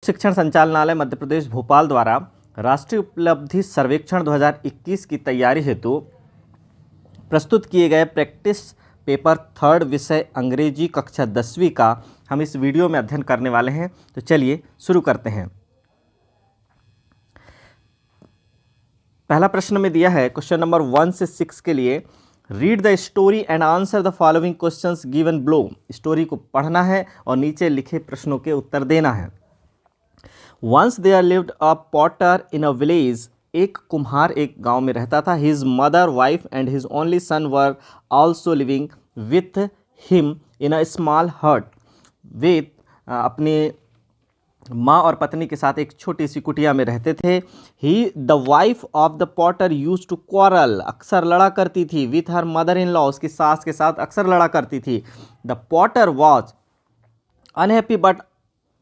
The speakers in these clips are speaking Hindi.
शिक्षण संचालनालय मध्य प्रदेश भोपाल द्वारा राष्ट्रीय उपलब्धि सर्वेक्षण 2021 की तैयारी हेतु प्रस्तुत किए गए प्रैक्टिस पेपर थर्ड विषय अंग्रेजी कक्षा 10वीं का हम इस वीडियो में अध्ययन करने वाले हैं। तो चलिए शुरू करते हैं। पहला प्रश्न में दिया है क्वेश्चन नंबर 1 से 6 के लिए, read the story and answer the following questions given below. Story को पढ़ना है और नीचे लिखे प्रश्नों के उत्तर देना है। Once there lived a potter in a village. एक कुम्हार एक गांव में रहता था। His mother, wife and his only son were also living with him in a small hut. वे अपने माँ और पत्नी के साथ एक छोटी सी कुटिया में रहते थे। He the wife of the potter used to quarrel. अक्सर लड़ा करती थी। With her mother in law. उसकी सास के साथ अक्सर लड़ा करती थी। The potter was unhappy but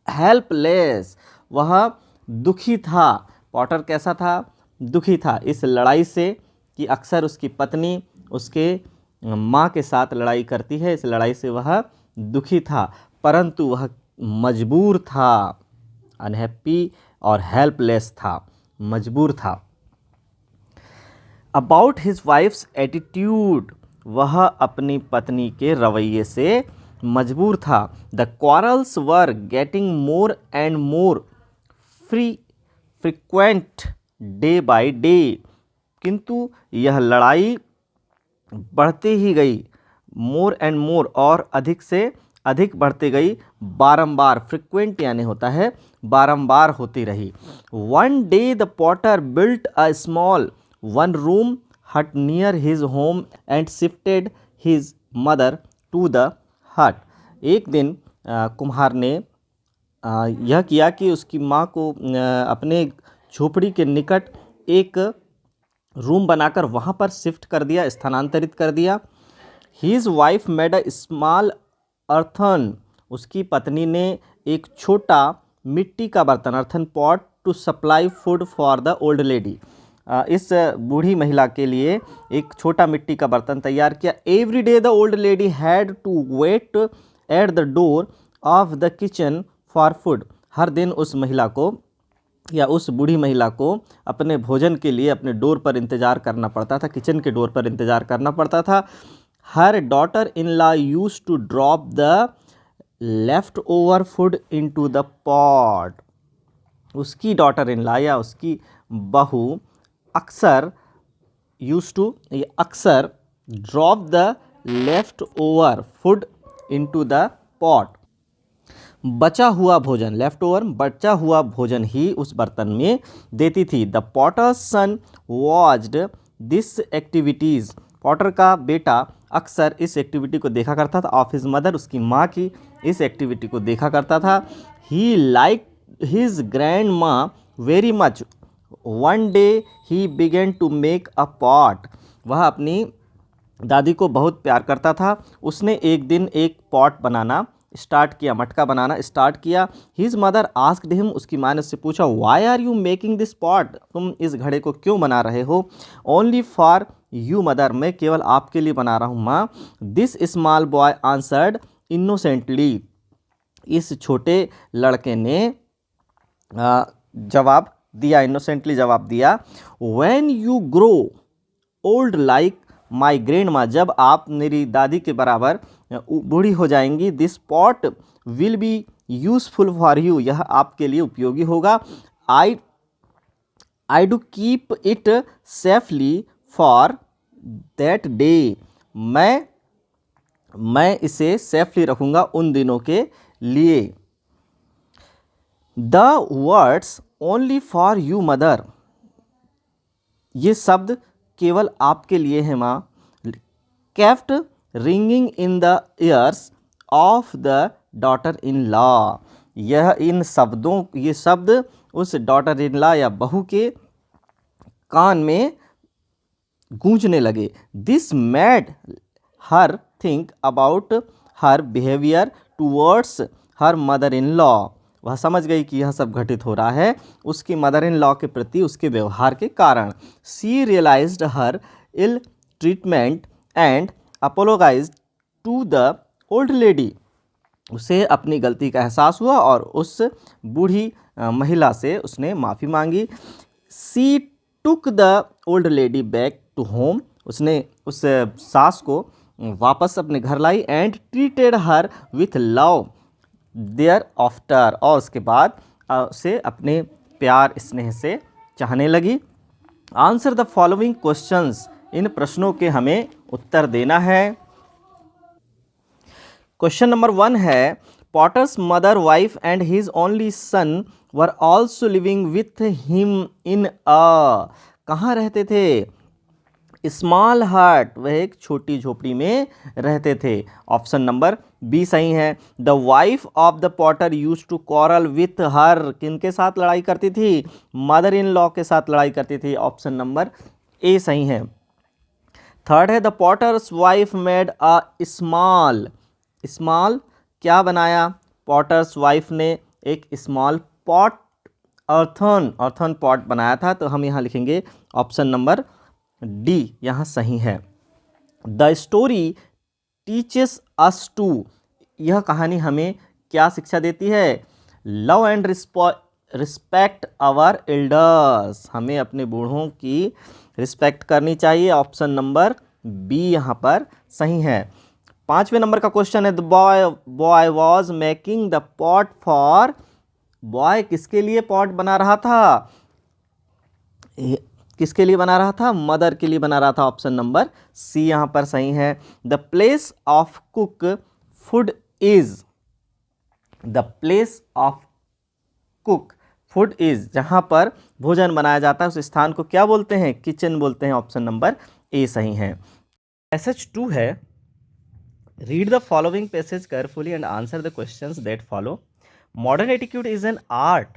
helpless. वह दुखी था। पॉटर कैसा था? दुखी था इस लड़ाई से कि अक्सर उसकी पत्नी उसके माँ के साथ लड़ाई करती है। इस लड़ाई से वह दुखी था, परंतु वह मजबूर था। अनहैप्पी और हेल्पलेस था, मजबूर था। About his wives attitude. वह अपनी पत्नी के रवैये से मजबूर था। The quarrels were getting more and more frequent day by day. किंतु यह लड़ाई बढ़ती ही गई। मोर एंड मोर और अधिक से अधिक बढ़ती गई। बारंबार, फ्रिक्वेंट यानी होता है बारंबार होती रही। One day the potter built a small one room hut near his home and shifted his mother to the hut. एक दिन कुम्हार ने यह किया कि उसकी माँ को अपने झोपड़ी के निकट एक रूम बनाकर वहाँ पर शिफ्ट कर दिया, स्थानांतरित कर दिया। His wife made a small earthen. उसकी पत्नी ने एक छोटा मिट्टी का बर्तन, earthen pot, to supply food for the old lady. इस बूढ़ी महिला के लिए एक छोटा मिट्टी का बर्तन तैयार किया। Every day the old lady had to wait at the door of the kitchen for food. हर दिन उस महिला को या उस बूढ़ी महिला को अपने भोजन के लिए अपने डोर पर इंतज़ार करना पड़ता था, किचन के डोर पर इंतज़ार करना पड़ता था। Her daughter in law used to drop the left over food into the pot. उसकी डॉटर इन लॉ या उसकी बहू अक्सर अक्सर drop the left over food into the pot. बचा हुआ भोजन, लेफ्ट ओवर, बचा हुआ भोजन ही उस बर्तन में देती थी। The potter's son watched this activities. Potter का बेटा अक्सर इस एक्टिविटी को देखा करता था। ऑफ हिज मदर, उसकी माँ की इस एक्टिविटी को देखा करता था। He like his grandma very much. One day he began to make a pot. वह अपनी दादी को बहुत प्यार करता था। उसने एक दिन एक पॉट बनाना स्टार्ट किया, मटका बनाना स्टार्ट किया। His mother asked him. उसकी माँ ने उससे पूछा, why are you making this pot? तुम इस घड़े को क्यों बना रहे हो? Only for you mother. मैं केवल आपके लिए बना रहा हूँ माँ। This small boy answered innocently. इस छोटे लड़के ने जवाब दिया, इनोसेंटली जवाब दिया। When you grow old like my grandma. जब आप मेरी दादी के बराबर बूढ़ी हो जाएंगी, this pot will be useful for you. यह आपके लिए उपयोगी होगा। I do keep it safely for that day. मैं इसे सेफली रखूँगा उन दिनों के लिए। The words only for you mother. ये शब्द केवल आपके लिए हैं माँ। Kept ringing in the years of the daughter in law. ये शब्द उस डॉटर इन लॉ या बहू के कान में गूंजने लगे। This made her think about her behaviour towards her mother in law. वह समझ गई कि यह सब घटित हो रहा है उसकी मदर इन लॉ के प्रति उसके व्यवहार के कारण। She realised her ill treatment and apologised to the old lady. उसे अपनी गलती का एहसास हुआ और उस बूढ़ी महिला से उसने माफ़ी मांगी। She took the old lady back to home, उसने उस सास को वापस अपने घर लाई। And treated her with love thereafter, और उसके बाद उसे अपने प्यार स्नेह से चाहने लगी। आंसर द फॉलोइंग क्वेश्चंस, इन प्रश्नों के हमें उत्तर देना है। क्वेश्चन नंबर 1 है, potter's mother, wife and his only son were also living with him in a, कहाँ रहते थे? स्मॉल हट, वह एक छोटी झोपड़ी में रहते थे। ऑप्शन नंबर बी सही है। The wife of the potter used to quarrel with her, किनके साथ लड़ाई करती थी? मदर इन लॉ के साथ लड़ाई करती थी। ऑप्शन नंबर ए सही है। थर्ड है, the potter's wife made a small, small क्या बनाया? पॉटर्स वाइफ ने एक स्मॉल पॉट, अर्थन पॉट बनाया था। तो हम यहाँ लिखेंगे ऑप्शन नंबर डी यहाँ सही है। The story teaches us to, यह कहानी हमें क्या शिक्षा देती है? Love and respect our elders, हमें अपने बूढ़ों की रिस्पेक्ट करनी चाहिए। ऑप्शन नंबर बी यहाँ पर सही है। 5वें नंबर का क्वेश्चन है, the boy was making the pot for, boy किसके लिए पॉट बना रहा था? किसके लिए बना रहा था? मदर के लिए बना रहा था। ऑप्शन नंबर सी यहाँ पर सही है। The place of cook food is, the place of cook food is, जहाँ पर भोजन बनाया जाता है उस स्थान को क्या बोलते हैं? किचन बोलते हैं। ऑप्शन नंबर ए सही है। पैसेज 2 है, read the following passage carefully and answer the questions that follow. Modern एटिक्यूड इज एन आर्ट,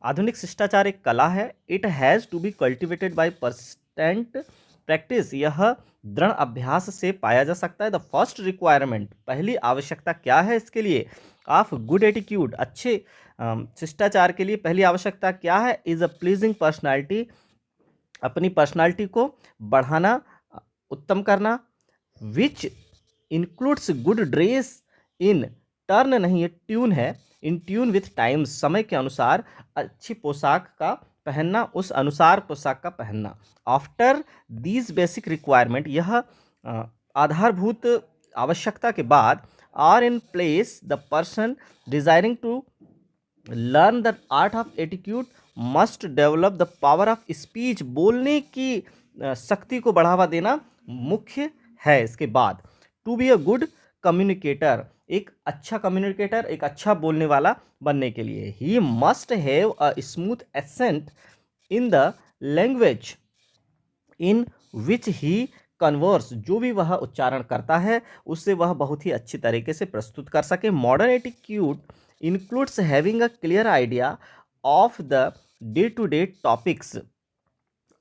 आधुनिक शिष्टाचार एक कला है। It has to be cultivated by persistent practice, यह दृढ़ अभ्यास से पाया जा सकता है। द फर्स्ट रिक्वायरमेंट, पहली आवश्यकता क्या है इसके लिए? ऑफ गुड एटिक्यूड, अच्छे शिष्टाचार के लिए पहली आवश्यकता क्या है? इज अ प्लीजिंग पर्सनालिटी, अपनी पर्सनालिटी को बढ़ाना, उत्तम करना। Which includes good dress in, turn नहीं है ट्यून है, इन ट्यून विथ टाइम्स, समय के अनुसार अच्छी पोशाक का पहनना, उस अनुसार पोशाक का पहनना। आफ्टर दीज बेसिक रिक्वायरमेंट, यह आधारभूत आवश्यकता के बाद, are in place, the person desiring to learn the art of attitude must develop the power of speech, बोलने की शक्ति को बढ़ावा देना मुख्य है। इसके बाद to be a good communicator, एक अच्छा कम्युनिकेटर, एक अच्छा बोलने वाला बनने के लिए, he must have a smooth accent in the language in which he converse, जो भी वह उच्चारण करता है उससे वह बहुत ही अच्छी तरीके से प्रस्तुत कर सके। Modern attitude includes having a clear idea of the day to day topics,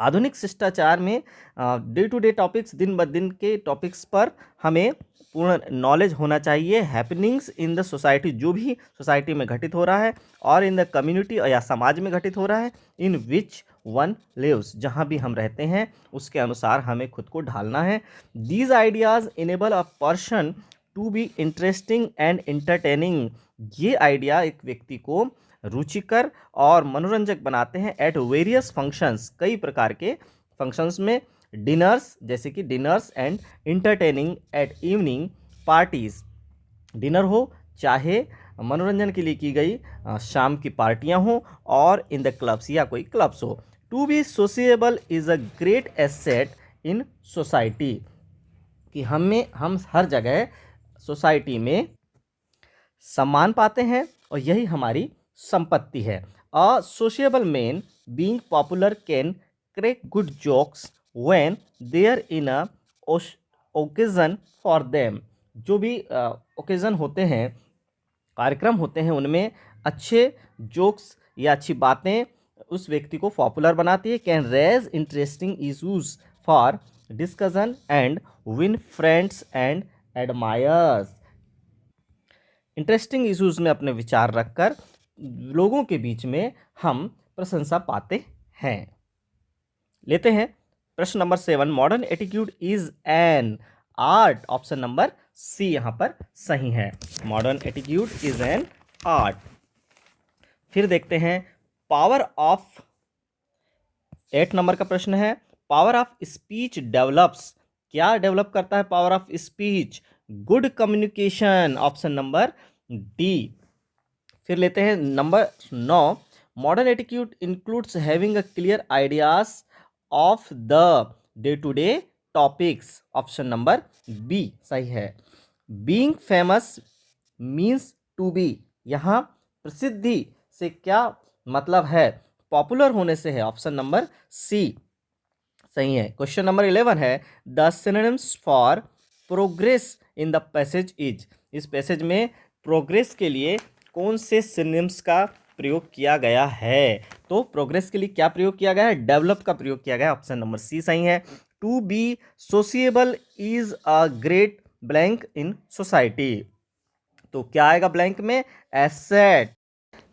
आधुनिक शिष्टाचार में डे टू डे टॉपिक्स, दिन ब दिन के टॉपिक्स पर हमें पूर्ण नॉलेज होना चाहिए। हैपनिंग्स इन द सोसाइटी, जो भी सोसाइटी में घटित हो रहा है, और इन द कम्युनिटी या समाज में घटित हो रहा है, इन विच वन लिव्स, जहाँ भी हम रहते हैं उसके अनुसार हमें खुद को ढालना है। These ideas enable a person to be interesting and entertaining, ये आइडिया एक व्यक्ति को रुचिकर और मनोरंजक बनाते हैं। एट वेरियस फंक्शंस, कई प्रकार के फंक्शंस में, डिनर्स जैसे कि dinners and entertaining at evening parties, dinner हो चाहे मनोरंजन के लिए की गई शाम की पार्टियां हो, और इन द क्लब्स या कोई क्लब्स हो। To be sociable is a great asset in society, कि हम हर जगह सोसाइटी में सम्मान पाते हैं और यही हमारी संपत्ति है। A sociable man being popular can crack good jokes when there in a occasion for them, जो भी ओकेजन होते हैं, कार्यक्रम होते हैं, उनमें अच्छे जोक्स या अच्छी बातें उस व्यक्ति को पॉपुलर बनाती है। Can raise interesting issues for discussion and win friends and admirers, interesting issues में अपने विचार रखकर लोगों के बीच में हम प्रशंसा पाते हैं। लेते हैं प्रश्न number 7। Modern attitude is an art. Option number C यहाँ पर सही है। Modern attitude is an art. फिर देखते हैं पावर ऑफ, 8 नंबर का प्रश्न है, पावर ऑफ स्पीच डेवलप्स, क्या डेवलप करता है power of speech? Good communication. Option number D. फिर लेते हैं number 9, modern attitude includes having a clear ideas of the day to day topics. Option number B सही है। Being famous means to be, यहाँ प्रसिद्धि से क्या मतलब है? पॉपुलर होने से है। ऑप्शन नंबर सी सही है। क्वेश्चन नंबर 11 है, the synonyms for progress in the passage is, इस पैसेज में प्रोग्रेस के लिए कौन से सिनोनिम्स का प्रयोग किया गया है? तो प्रोग्रेस के लिए क्या प्रयोग किया गया है? डेवलप का प्रयोग किया गया है। ऑप्शन नंबर सी सही है। To be sociable is a great blank in society, तो क्या आएगा ब्लैंक में? Asset.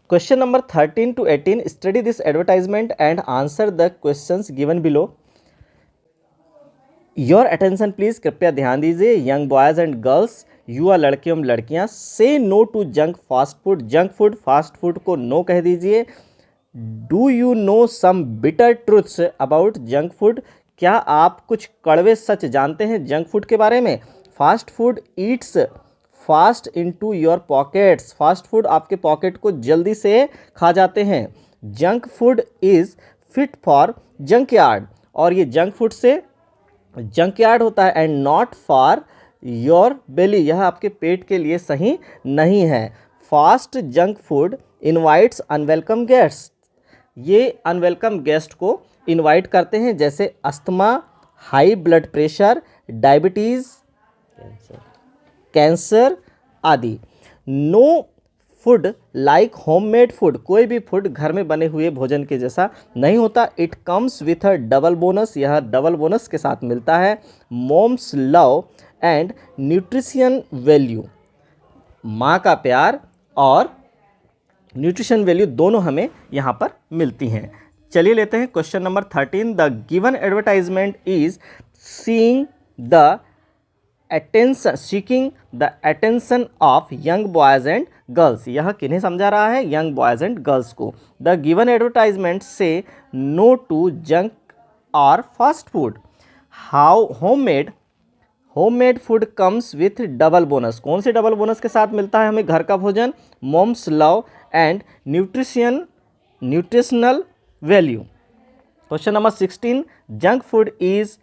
Question number 13 to 18, study this advertisement and answer the questions given below. Your attention please, कृपया ध्यान दीजिए। यंग बॉयज एंड गर्ल्स, युवा लड़के एवं लड़कियां, say no to junk fast food, junk food fast food को नो कह दीजिए। Do you know some bitter truths about junk food, क्या आप कुछ कड़वे सच जानते हैं जंक फूड के बारे में? Fast food Yeats fast into your pockets, fast food आपके पॉकेट को जल्दी से खा जाते हैं। Junk food is fit for junk yard, और ये जंक फूड से जंक यार्ड होता है। And not for your belly, यह आपके पेट के लिए सही नहीं है। Fast junk food invites unwelcome guest, ये अनवेलकम गेस्ट को इनवाइट करते हैं, जैसे asthma, high blood pressure, diabetes, cancer आदि। No food like homemade food, कोई भी फूड घर में बने हुए भोजन के जैसा नहीं होता। It comes with a double bonus, यह डबल बोनस के साथ मिलता है। Mom's love and nutrition value, माँ का प्यार और न्यूट्रिशन वैल्यू दोनों हमें यहाँ पर मिलती हैं। चलिए लेते हैं question number 13, the given advertisement is seeing the attention, seeking the attention of young boys and girls, यह किन्हें समझा रहा है? यंग बॉयज एंड गर्ल्स को। द गिवन एडवर्टाइजमेंट से नो टू जंक और fast food. How homemade food comes with double bonus, कौन से डबल बोनस के साथ मिलता है हमें घर का भोजन? Mom's love and nutritional value. Question number 16, junk food is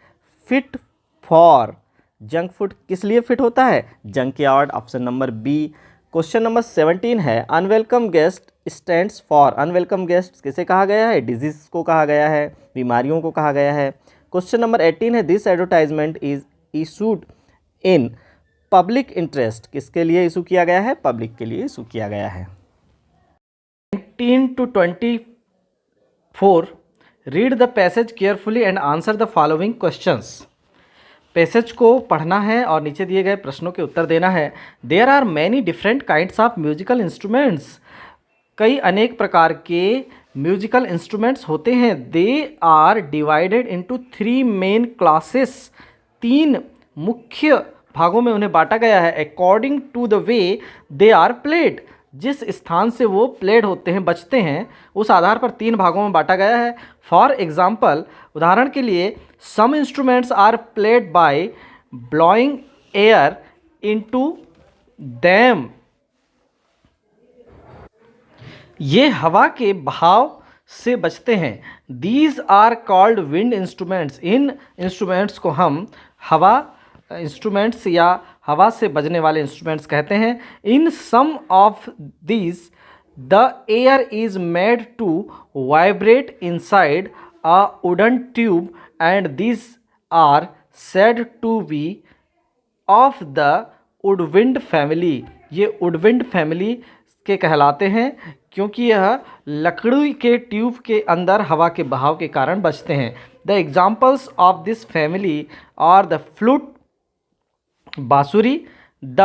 fit for, junk food किस लिए फिट होता है? Junkyard. Option number B. Question number 17 है, unwelcome guest stands for, unwelcome guest किसे कहा गया है? डिजीज को कहा गया है, बीमारियों को कहा गया है। क्वेश्चन नंबर 18 है, this advertisement is issued in public interest, किसके लिए इशू किया गया है? पब्लिक के लिए इशू किया गया है। 19 to 24, read the passage carefully and answer the following questions. Passage को पढ़ना है और नीचे दिए गए प्रश्नों के उत्तर देना है। There are many different kinds of musical instruments, कई अनेक प्रकार के म्यूजिकल इंस्ट्रूमेंट्स होते हैं। They are divided into 3 main classes, 3 मुख्य भागों में उन्हें बांटा गया है। According to the way they are played, जिस स्थान से वो प्लेड होते हैं, बजते हैं, उस आधार पर 3 भागों में बांटा गया है। फॉर एग्जाम्पल, उदाहरण के लिए, some instruments are played by blowing air into them, ये हवा के बहाव से बचते हैं। These are called wind instruments, इन इंस्ट्रूमेंट्स को हम हवा इंस्ट्रूमेंट्स या हवा से बजने वाले इंस्ट्रूमेंट्स कहते हैं। In some of these the air is made to vibrate inside a wooden tube and this are said to be of the woodwind family, ये वुडविंड फैमिली के कहलाते हैं क्योंकि यह लकड़ी के ट्यूब के अंदर हवा के बहाव के कारण बचते हैं। The examples of this family are the flute बांसुरी, द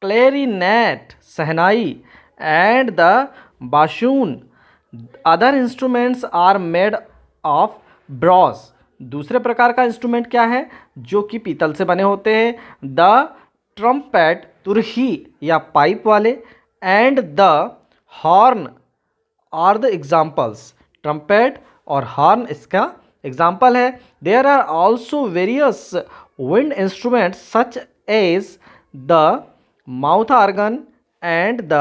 क्लैरिनेट शहनाई and the bassoon. Other instruments are made of brass, दूसरे प्रकार का इंस्ट्रूमेंट क्या है जो कि पीतल से बने होते हैं? द ट्रम्पेट, तुरही या पाइप वाले, and the horn are the examples. Trumpet और हॉर्न इसका एग्जाम्पल है। There are also various wind instruments such as the mouth organ and the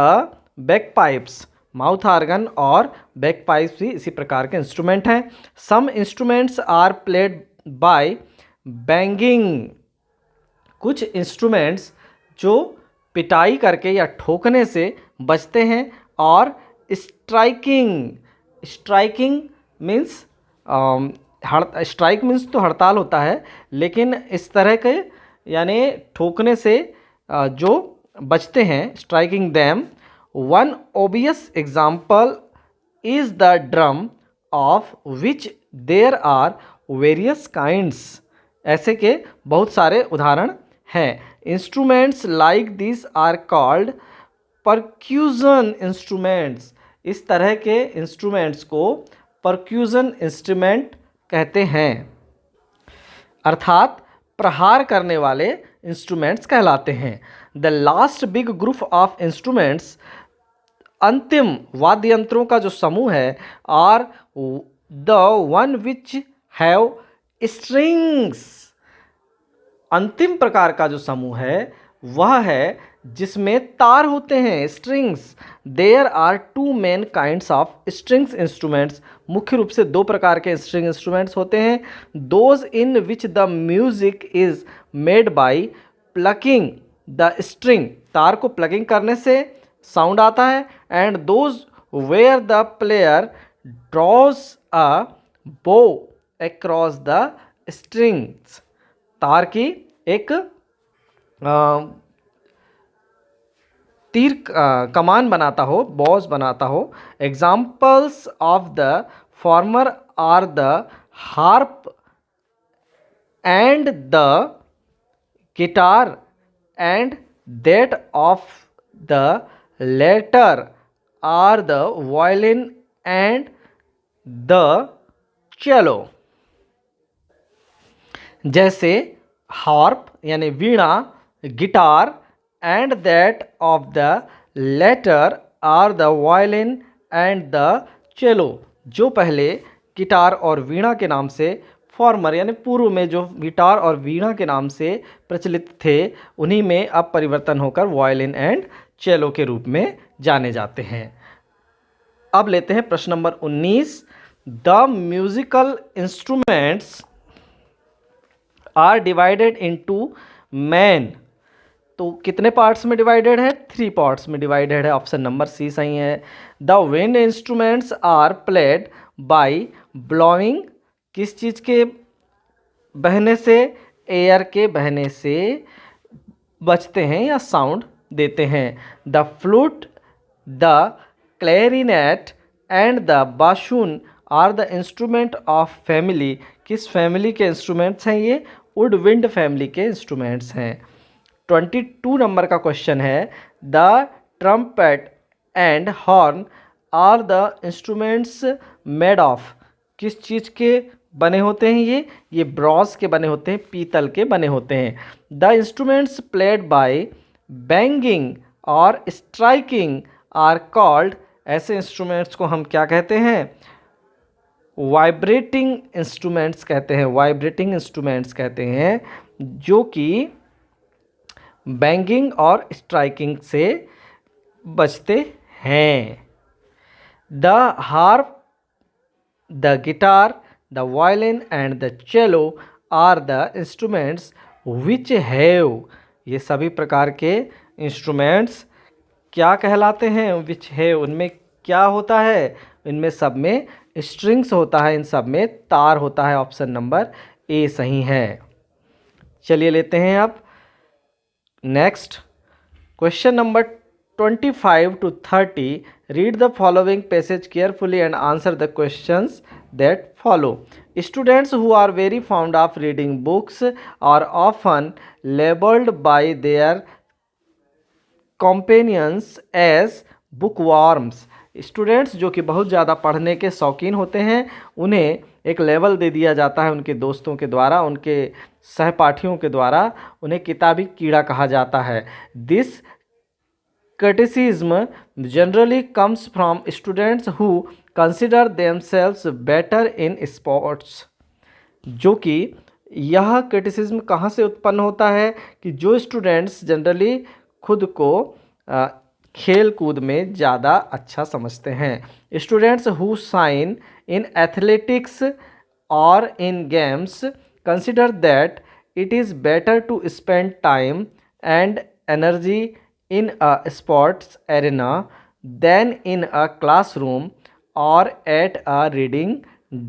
bagpipes. Mouth organ और बैकपाइप्स भी इसी प्रकार के इंस्ट्रूमेंट हैं। Some instruments are played by banging. कुछ इंस्ट्रूमेंट्स जो पिटाई करके या ठोकने से बजते हैं। और striking, striking means strike means तो हड़ताल होता है, लेकिन इस तरह के यानी ठोकने से जो बचते हैं, striking them. One obvious example is the drum of which there are various kinds. ऐसे के बहुत सारे उदाहरण हैं। Instruments like this are called percussion instruments. इस तरह के इंस्ट्रूमेंट्स को परक्यूजन इंस्ट्रूमेंट कहते हैं, अर्थात प्रहार करने वाले इंस्ट्रूमेंट्स कहलाते हैं। The last big group of instruments, अंतिम वाद्य यंत्रों का जो समूह है, are the one which have strings. अंतिम प्रकार का जो समूह है वह है जिसमें तार होते हैं, strings. There are two main kinds of strings instruments. मुख्य रूप से दो प्रकार के स्ट्रिंग इंस्ट्रूमेंट्स होते हैं। Those in which the music is made by plucking the string, तार को प्लगिंग करने से साउंड आता है। And those where the player draws a bow across the strings, तार की एक तीर कमान बनाता हो, बॉस बनाता हो। Examples of the former are the harp and the guitar and that of the latter are the violin and the cello. जैसे हार्प यानी वीणा, guitar, and that of the latter are the violin and the cello, जो पहले गिटार और वीणा के नाम से, फॉर्मर यानी पूर्व में जो गिटार और वीणा के नाम से प्रचलित थे, उन्हीं में अब परिवर्तन होकर वायलिन एंड चेलो के रूप में जाने जाते हैं। अब लेते हैं प्रश्न number 19। The musical instruments are divided into main. तो कितने पार्ट्स में डिवाइडेड है? 3 पार्ट्स में डिवाइडेड है। ऑप्शन नंबर सी सही है। The wind instruments are played by blowing. किस चीज़ के बहने से? एयर के बहने से बजते हैं या साउंड देते हैं। The flute, the clarinet and the bassoon are the instrument of family. किस फैमिली के इंस्ट्रूमेंट्स हैं ये? वुड विंड फैमिली के इंस्ट्रूमेंट्स हैं। 22 नंबर का क्वेश्चन है। The trumpet and horn are the instruments made of. किस चीज़ के बने होते हैं ये ब्रॉन्ज के बने होते हैं, पीतल के बने होते हैं। The instruments played by banging और स्ट्राइकिंग आर कॉल्ड। ऐसे इंस्ट्रूमेंट्स को हम क्या कहते हैं? वाइब्रेटिंग इंस्ट्रूमेंट्स कहते हैं। वाइब्रेटिंग इंस्ट्रूमेंट्स कहते हैं जो कि बैंगिंग और स्ट्राइकिंग से बजते हैं। The harp, the guitar, the violin and the cello are the instruments which have. ये सभी प्रकार के इंस्ट्रूमेंट्स क्या कहलाते हैं? Which have. उनमें क्या होता है? इनमें सब में स्ट्रिंग्स होता है, इन सब में तार होता है। ऑप्शन नंबर ए सही है। चलिए लेते हैं अब next question number 25 to 30. Read the following passage carefully and answer the questions that follow. Students who are very fond of reading books are often labeled by their companions as bookworms. Students जो कि बहुत ज़्यादा पढ़ने के शौकीन होते हैं, उन्हें एक लेवल दे दिया जाता है उनके दोस्तों के द्वारा, उनके सहपाठियों के द्वारा, उन्हें किताबी कीड़ा कहा जाता है। This criticism generally comes from students who consider themselves better in sports। जो कि यह क्रिटिसिज्म कहाँ से उत्पन्न होता है कि जो स्टूडेंट्स जनरली खुद को खेल कूद में ज़्यादा अच्छा समझते हैं। Students who shine in athletics और in games consider that it is better to spend time and energy in a sports arena than in a classroom or at a reading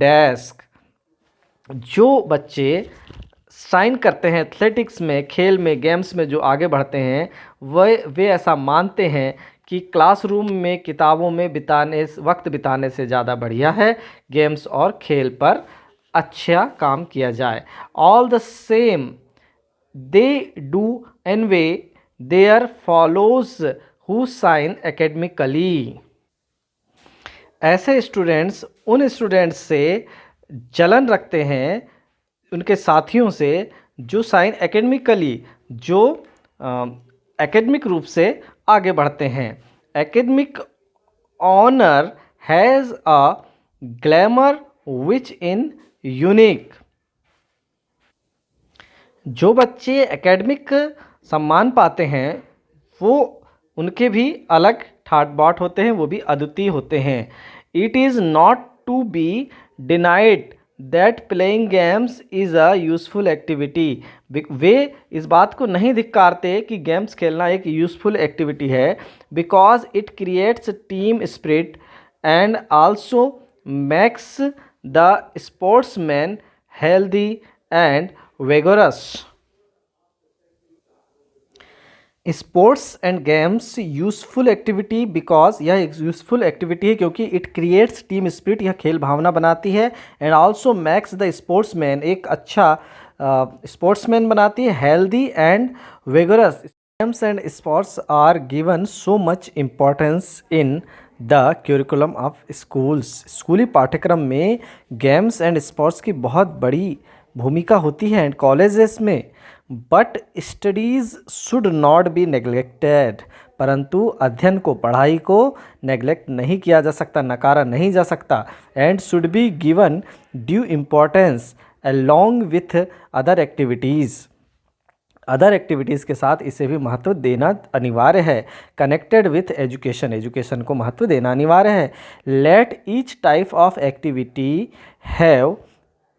desk। जो बच्चे साइन करते हैं एथलेटिक्स में, खेल में, गेम्स में जो आगे बढ़ते हैं, वे ऐसा मानते हैं कि क्लासरूम में किताबों में वक्त बिताने से ज़्यादा बढ़िया है गेम्स और खेल पर अच्छा काम किया जाए। All the same they do envy their fellows who shine academically. ऐसे स्टूडेंट्स उन स्टूडेंट्स से जलन रखते हैं, उनके साथियों से जो साइन एकेडमिकली, जो एकेडमिक रूप से आगे बढ़ते हैं। Academic honour has a glamour which in unique. जो बच्चे एकेडमिक सम्मान पाते हैं वो उनके भी अलग ठाट बाट होते हैं, वो भी अद्वितीय होते हैं। It is not to be denied that playing games is a useful activity. वे इस बात को नहीं धिक्कारते कि गेम्स खेलना एक यूज़फुल एक्टिविटी है, because it creates team spirit and also makes the sportsman healthy and vigorous. Sports and games useful activity, because यह एक यूज़फुल एक्टिविटी है क्योंकि इट क्रिएट्स टीम स्पिरिट, यह खेल भावना बनाती है। And also makes the sportsman, एक अच्छा स्पोर्ट्समैन बनाती है, healthy and vigorous. Games and sports are given so much importance in the curriculum of schools. स्कूली पाठ्यक्रम में गेम्स एंड स्पोर्ट्स की बहुत बड़ी भूमिका होती है एंड कॉलेजेस में। But studies should not be neglected, परंतु अध्ययन को, पढ़ाई को नेग्लेक्ट नहीं किया जा सकता, नकारा नहीं जा सकता। And should be given due importance along with other activities. Other activities के साथ इसे भी महत्व देना अनिवार्य है। कनेक्टेड विथ एजुकेशन, एजुकेशन को महत्व देना अनिवार्य है। Let each type of activity have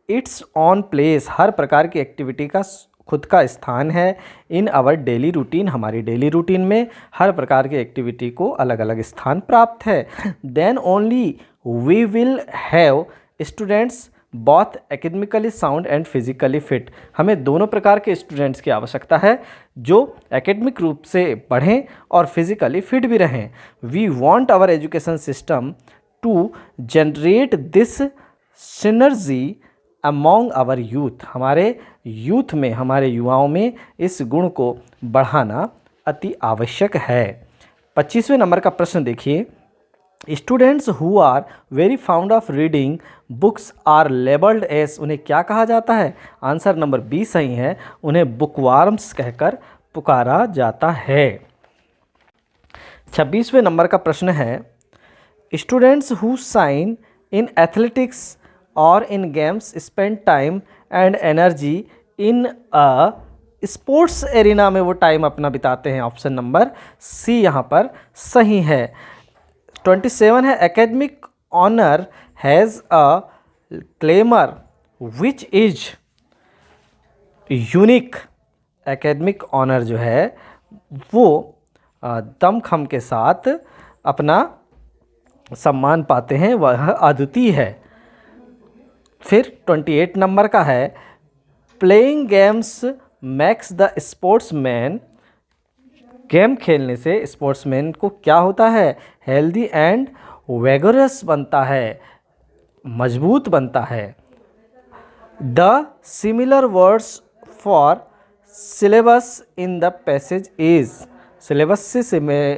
its own place, हर प्रकार की एक्टिविटी का खुद का स्थान है। इन आवर डेली रूटीन, हमारी डेली रूटीन में हर प्रकार की एक्टिविटी को अलग अलग स्थान प्राप्त है। Then only we will have students both academically sound and physically fit. हमें दोनों प्रकार के स्टूडेंट्स की आवश्यकता है जो एकेडमिक रूप से पढ़ें और फिजिकली फिट भी रहें। We want our education system to generate this synergy among our youth, हमारे यूथ में, हमारे युवाओं में इस गुण को बढ़ाना अति आवश्यक है। 25वें नंबर का प्रश्न देखिए। Students who are very fond of reading books are labelled as, उन्हें क्या कहा जाता है? आंसर नंबर बी सही है, उन्हें बुकवार्म्स कहकर पुकारा जाता है। 26वें नंबर का प्रश्न है। Students who shine in athletics और in games spend time and energy in a sports arena, में वो टाइम अपना बिताते हैं। ऑप्शन नंबर सी यहाँ पर सही है। 27 है। Academic honour has a glamour which is unique. Academic honour जो है वो दमखम के साथ अपना सम्मान पाते हैं, वह अद्वितीय है। फिर 28 नंबर का है। Playing games max the sportsman, game खेलने से स्पोर्ट्समैन को क्या होता है? हेल्दी एंड वेगरस बनता है, मजबूत बनता है। The similar words for syllabus in the passage is, syllabus से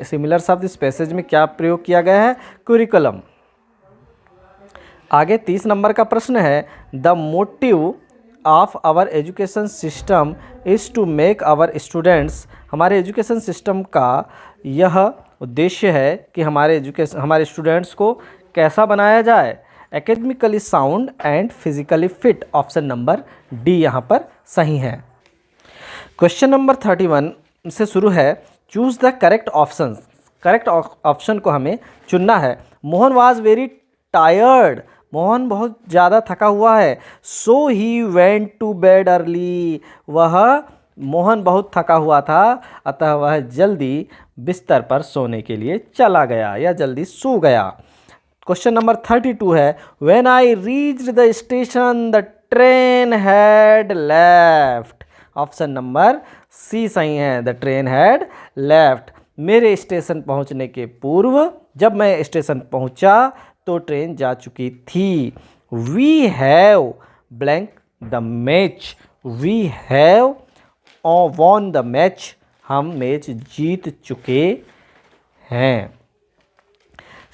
सिमिलर शब्द इस पैसेज में क्या प्रयोग किया गया है? करिकुलम। आगे 30 नंबर का प्रश्न है, the motive of our education system is to make our students. हमारे एजुकेशन सिस्टम का यह उद्देश्य है कि हमारे स्टूडेंट्स को कैसा बनाया जाए, academically sound and physically fit. Option number D यहाँ पर सही है। क्वेश्चन नंबर 31 से शुरू है, choose the correct option. Correct option को हमें चुनना है। Mohan was very tired, Mohan बहुत ज़्यादा थका हुआ है। So he went to bed early, Mohan बहुत थका हुआ था, अतः वह जल्दी बिस्तर पर सोने के लिए चला गया या जल्दी सो गया। क्वेश्चन नंबर 32 है, when I reached the station the train had left. Option number C सही है, द ट्रेन हैड लेफ्ट। मेरे स्टेशन पहुंचने के पूर्व, जब मैं स्टेशन पहुंचा तो ट्रेन जा चुकी थी। We have blank the match, we have won the match, हम मैच जीत चुके हैं।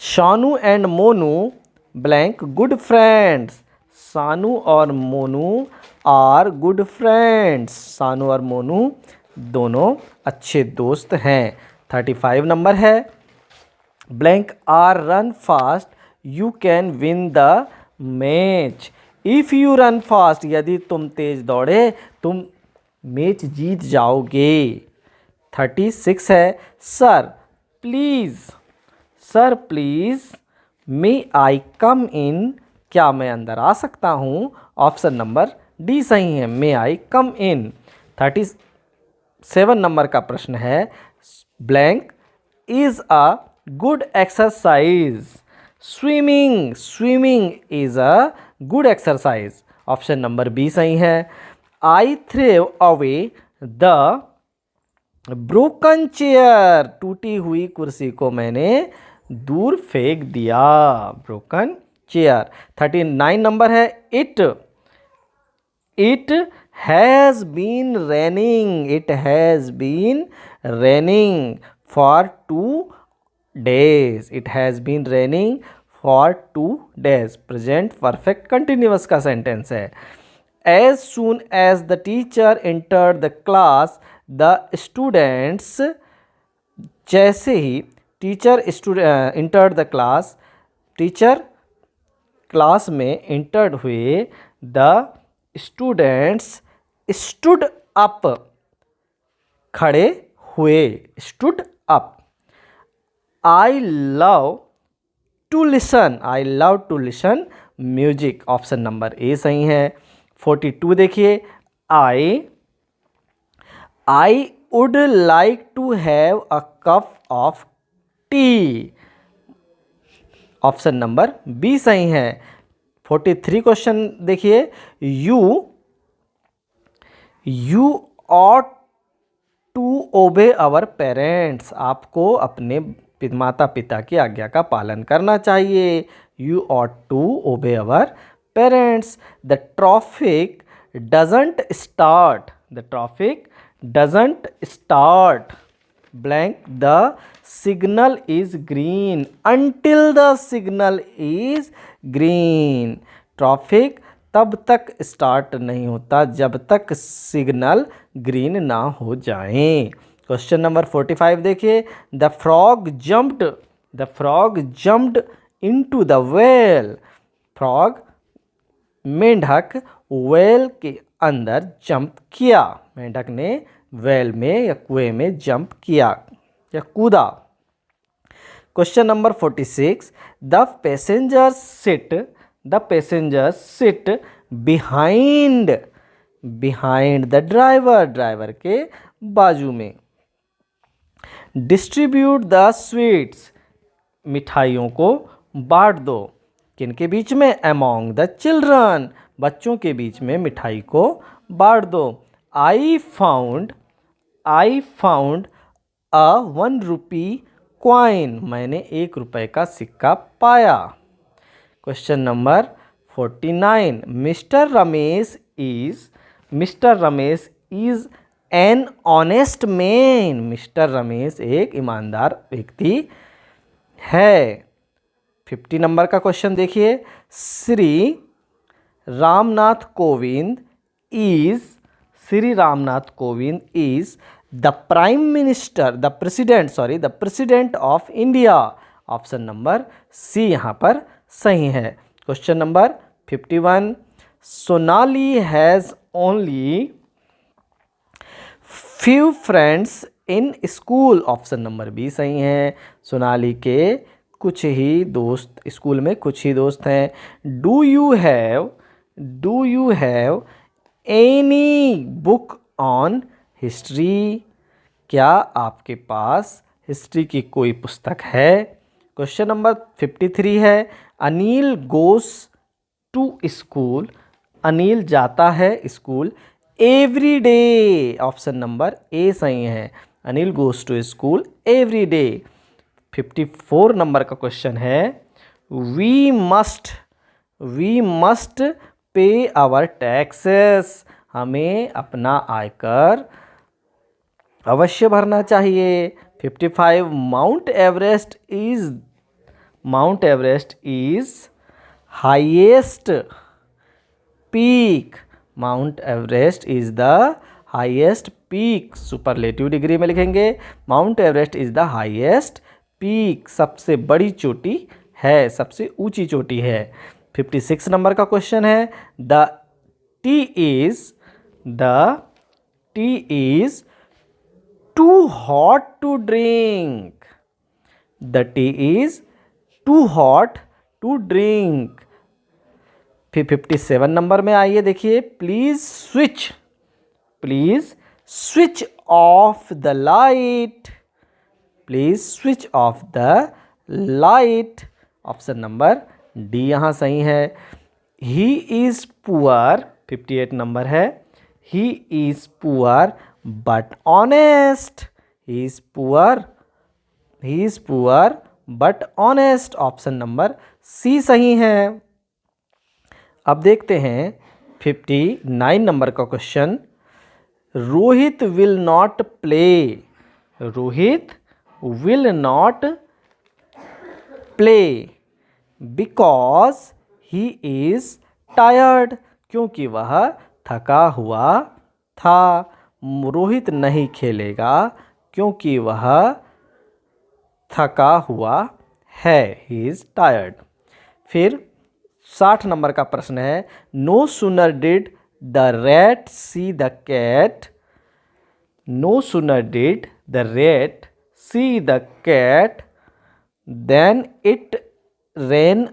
Shanu and Monu blank good friends, Sanu और Monu are good friends, Sanu और मोनू दोनों अच्छे दोस्त हैं। 35 नंबर है, blank are run fast you can win the match. If you run fast, यदि तुम तेज दौड़े तुम मैच जीत जाओगे। 36 है, सर प्लीज़ मे आई कम इन, क्या मैं अंदर आ सकता हूँ। ऑप्शन नंबर डी सही है, मे आई कम इन। 37 नंबर का प्रश्न है, blank is a good exercise. Swimming is a good exercise. Option number B सही है। I threw away the broken chair, टूटी हुई कुर्सी को मैंने दूर फेंक दिया, ब्रोकन चेयर। 39 नंबर है, it has been raining for 2 days, it has been raining for 2 days। Present perfect continuous का सेंटेंस है। As soon as the teacher entered the class, the students, जैसे ही teacher entered the class, teacher class में entered हुए, the students stood up, खड़े हुए, stood up। I love to listen music. Option number A सही है। 42 देखिए, I would like to have a cup of tea. Option number B सही है। 43 क्वेश्चन देखिए, you ought to obey our parents, आपको अपने माता पिता की आज्ञा का पालन करना चाहिए। You ought to obey our parents. The traffic doesn't start blank the signal is green until the signal is green. Traffic तब तक स्टार्ट नहीं होता जब तक सिग्नल ग्रीन ना हो जाए। क्वेश्चन नंबर 45 देखिए, the frog jumped into the well. Frog, मेंढक वेल के अंदर जंप किया, मेंढक ने वेल में या कुएं में जंप किया या कूदा। Question number 46, the passengers sit behind the driver के बाजू में। डिस्ट्रीब्यूट द स्वीट्स, मिठाइयों को बांट दो। किनके बीच में? अमॉन्ग द चिल्ड्रन, बच्चों के बीच में मिठाई को बांट दो। I found a 1 rupee coin, मैंने 1 रुपए का सिक्का पाया। Question number 49, mister Ramesh is an honest man. Mister Ramesh एक ईमानदार व्यक्ति है। 50 नंबर का क्वेश्चन देखिए, Shri Ramnath Kovind is Shri Ramnath Kovind is the president of India. Option number C यहाँ पर सही है। Question number 51, Sonali has only few friends in school. Option number B सही है। सोनाली के कुछ ही दोस्त, स्कूल में कुछ ही दोस्त हैं। Do you have any book on history. क्या आपके पास हिस्ट्री की कोई पुस्तक है? क्वेश्चन नंबर 53 है, Anil goes to school. Anil जाता है school every day. Option number A सही है। Anil goes to school every day. 54 number का क्वेश्चन है, we must pay our taxes. हमें अपना आयकर अवश्य भरना चाहिए। 55, Mount Everest is highest peak. Mount Everest is the highest peak. Superlative degree में लिखेंगे, Mount Everest is the highest peak. सबसे बड़ी चोटी है, सबसे ऊंची चोटी है। 56 नंबर का क्वेश्चन है, the tea is too hot to drink. The tea is too hot to drink. फिर 57 नंबर में आइए, देखिए, please switch off the light. Please switch off the light. Option number D यहाँ सही है। He is poor. 58 नंबर है, he is poor but honest. He is poor but honest. Option number C सही है। अब देखते हैं 59 नंबर का question, Rohit will not play because he is tired. क्योंकि वह थका हुआ था। रोहित नहीं खेलेगा क्योंकि वह थका हुआ है, ही इज टायर्ड। फिर 60 नंबर का प्रश्न है, no sooner did the rat see the cat. No sooner did the rat see the cat then it ran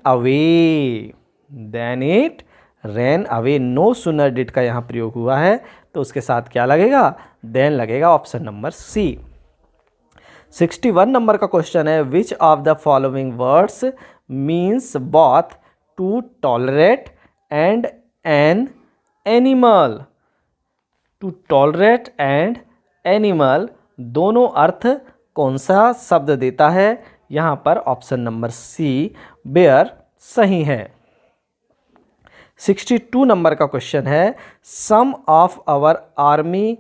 away. No sooner did का यहाँ प्रयोग हुआ है, तो उसके साथ क्या लगेगा? देन लगेगा। Option number C. 61 नंबर का क्वेश्चन है, which of the following words means both to tolerate and an animal. To tolerate and animal दोनों अर्थ कौन सा शब्द देता है? यहाँ पर ऑप्शन नंबर सी बेयर सही है। 62 नंबर का क्वेश्चन है, some of our army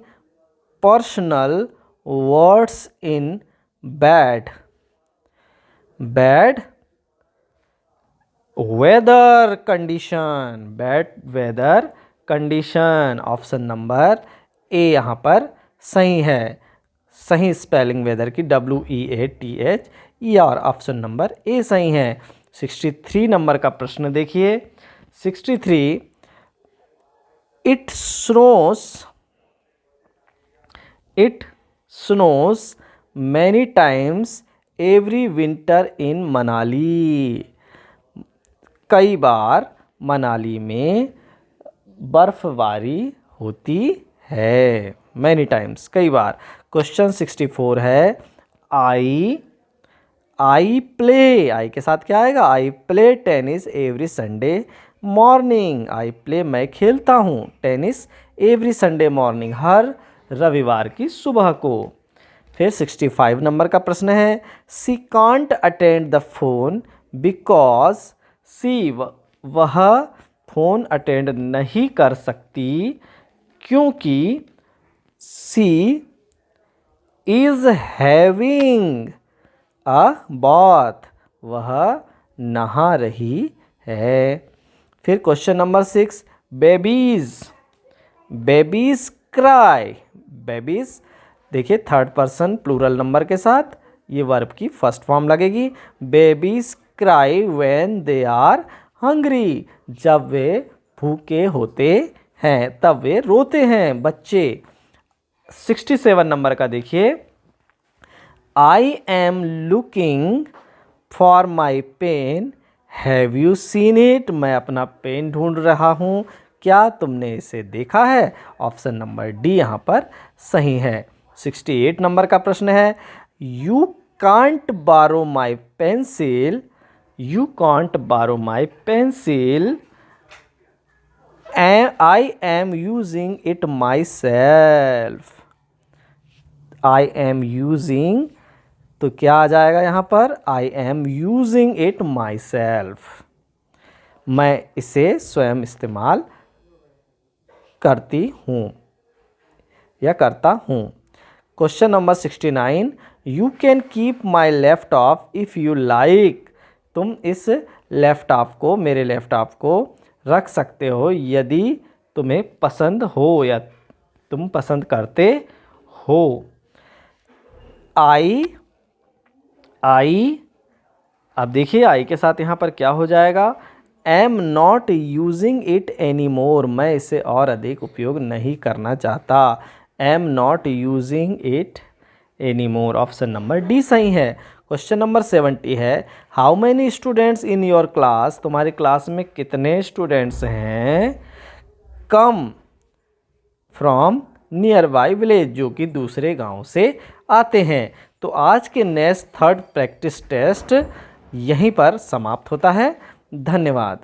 personnel words in bad weather condition. Option number A यहाँ पर सही है। सही स्पेलिंग वेदर की WEATHER। ऑप्शन नंबर ए सही है। 63 नंबर का प्रश्न देखिए, 63, it snows many times every winter in Manali. कई बार मनाली में बर्फबारी होती है। मैनी टाइम्स, कई बार। क्वेश्चन 64 है, आई के साथ क्या आएगा? I play tennis every Sunday morning. मैं खेलता हूँ टेनिस एवरी संडे मॉर्निंग, हर रविवार की सुबह को। फिर 65 नंबर का प्रश्न है, she can't attend the phone because वह फोन अटेंड नहीं कर सकती क्योंकि she is having a bath. वह नहा रही है। फिर question number 6, babies, babies cry, babies देखिए थर्ड पर्सन प्लूरल नंबर के साथ ये वर्ब की फर्स्ट फॉर्म लगेगी। Babies cry when they are hungry, जब वे भूखे होते हैं तब वे रोते हैं बच्चे। 67 नंबर का देखिए, I am looking for my pen, have you seen it, मैं अपना पेन ढूंढ रहा हूँ, क्या तुमने इसे देखा है? ऑप्शन नंबर डी यहाँ पर सही है। 68 नंबर का प्रश्न है, यू कांट बारो माई पेंसिल, यू कांट बारो माई pencil, I am using it my self, I am using, तो क्या आ जाएगा यहाँ पर? I am using it my self, मैं इसे स्वयं इस्तेमाल करती हूँ या करता हूँ। Question number 69, you can keep my laptop if you like, तुम इस लैपटॉप को, मेरे लैपटॉप को रख सकते हो यदि तुम्हें पसंद हो या तुम पसंद करते हो। आई, अब देखिए आई के साथ यहाँ पर क्या हो जाएगा? Am not using it any more, मैं इसे और अधिक उपयोग नहीं करना चाहता। Am not using it any more, option number D सही है। क्वेश्चन नंबर 70 है, how many students in your class, तुम्हारी क्लास में कितने स्टूडेंट्स हैं? Come from near by village, जो कि दूसरे गांव से आते हैं। तो आज के नेक्स्ट थर्ड प्रैक्टिस टेस्ट यहीं पर समाप्त होता है। धन्यवाद।